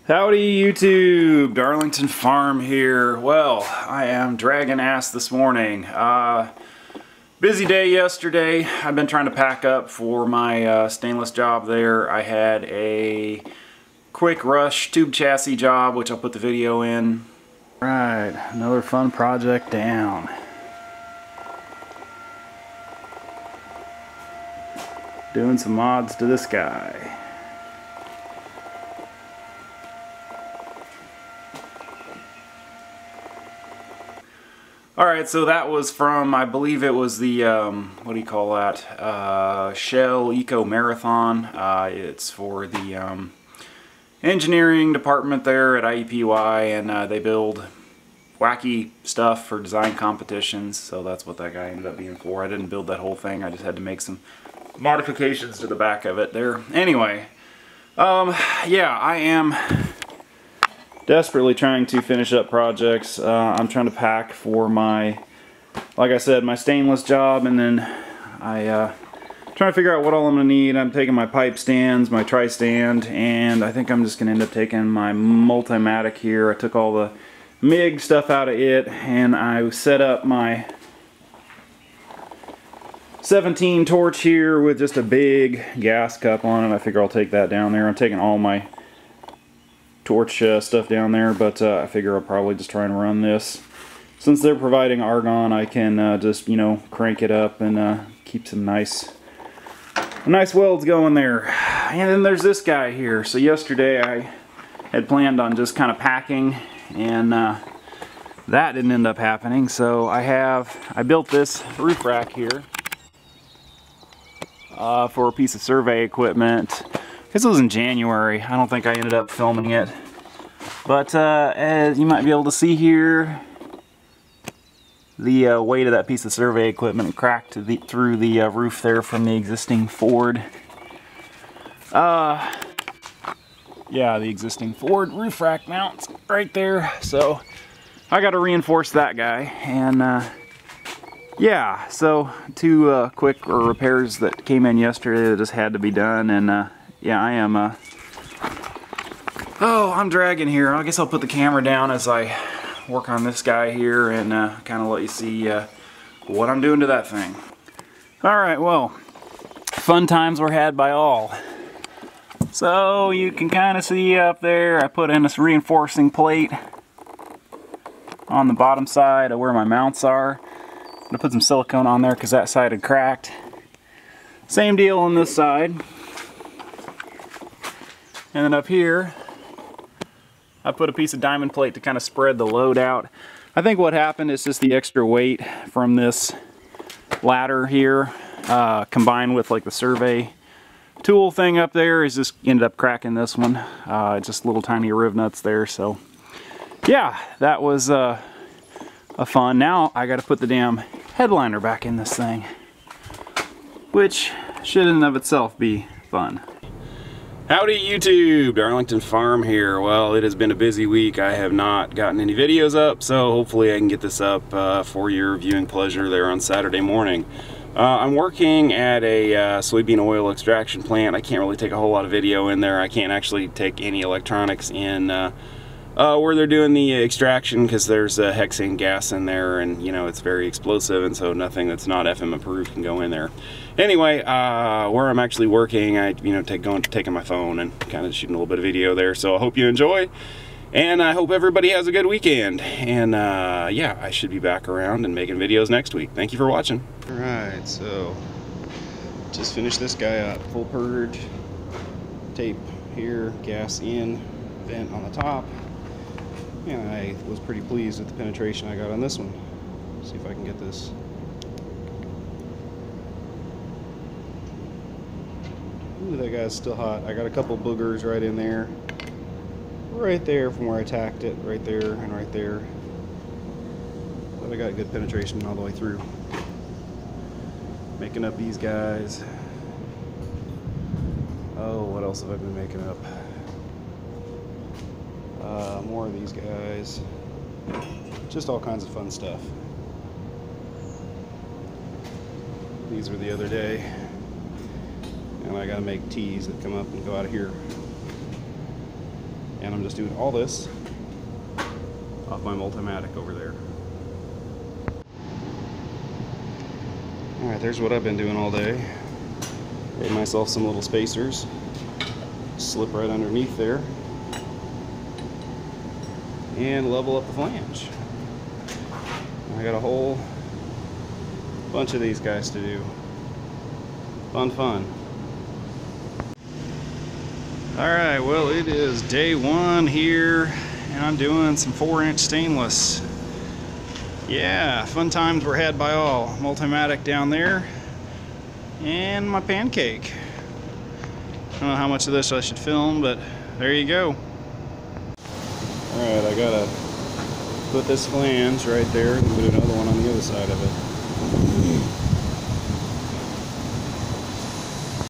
Howdy YouTube, Darlington Farm here. Well, I am dragging ass this morning. Busy day yesterday. I've been trying to pack up for my stainless job there. I had a quick rush tube chassis job, which I'll put the video in. Right, another fun project down. Doing some mods to this guy. Alright, so that was from, I believe it was the, what do you call that, Shell Eco Marathon. It's for the engineering department there at IEPY, and they build wacky stuff for design competitions, so that's what that guy ended up being for. I didn't build that whole thing, I just had to make some modifications to the back of it there. Anyway, yeah, I am desperately trying to finish up projects. I'm trying to pack for my, like I said, my stainless job, and then I trying to figure out what all I'm going to need. I'm taking my pipe stands, my tri-stand, and I think I'm just going to end up taking my Multimatic here. I took all the MIG stuff out of it, and I set up my 17 torch here with just a big gas cup on it. I figure I'll take that down there. I'm taking all my torch stuff down there, but I figure I'll probably just try and run this. Since they're providing argon, I can just, you know, crank it up and keep some nice welds going there. And then there's this guy here. So yesterday I had planned on just kind of packing, and that didn't end up happening. So I built this roof rack here for a piece of survey equipment. This was in January. I don't think I ended up filming it. But as you might be able to see here, the weight of that piece of survey equipment cracked through the roof there from the existing Ford. Yeah, the existing Ford roof rack mounts right there. So I got to reinforce that guy. And yeah, so two quick repairs that came in yesterday that just had to be done. And yeah, I am, I'm dragging here. I guess I'll put the camera down as I work on this guy here and kind of let you see what I'm doing to that thing. Alright, well, fun times were had by all. So you can kind of see up there, I put in this reinforcing plate on the bottom side of where my mounts are. I'm going to put some silicone on there because that side had cracked. Same deal on this side. And then up here, I put a piece of diamond plate to kind of spread the load out. I think what happened is just the extra weight from this ladder here, combined with like the survey tool thing up there, is just ended up cracking this one. Just little tiny riv nuts there. So yeah, that was a fun. Now I got to put the damn headliner back in this thing, which should in and of itself be fun. Howdy YouTube, Darlington Farm here. Well, it has been a busy week. I have not gotten any videos up, so hopefully I can get this up for your viewing pleasure there on Saturday morning. I'm working at a soybean oil extraction plant. I can't really take a whole lot of video in there. I can't actually take any electronics in where they're doing the extraction because there's hexane gas in there, and you know, it's very explosive, and so nothing that's not FM approved can go in there. Anyway, where I'm actually working, I taking my phone and kind of shooting a little bit of video there. So I hope you enjoy, and I hope everybody has a good weekend. And yeah, I should be back around and making videos next week. Thank you for watching. All right, so just finished this guy up. Full purge, tape here, gas in, vent on the top. And I was pretty pleased with the penetration I got on this one. Let's see if I can get this. Ooh, that guy's still hot. I got a couple boogers right in there. Right there from where I tacked it. Right there and right there. But I got good penetration all the way through. Making up these guys. Oh, what else have I been making up? More of these guys. Just all kinds of fun stuff. These were the other day. And I gotta make T's that come up and go out of here. And I'm just doing all this off my Multimatic over there. Alright, there's what I've been doing all day. Made myself some little spacers. Slip right underneath there. And level up the flange. I got a whole bunch of these guys to do. Fun. Alright, well, it is day one here, and I'm doing some 4-inch stainless. Yeah, fun times were had by all. Multimatic down there, and my pancake. I don't know how much of this I should film, but there you go. Alright, I gotta put this flange right there and put another one on the other side of it.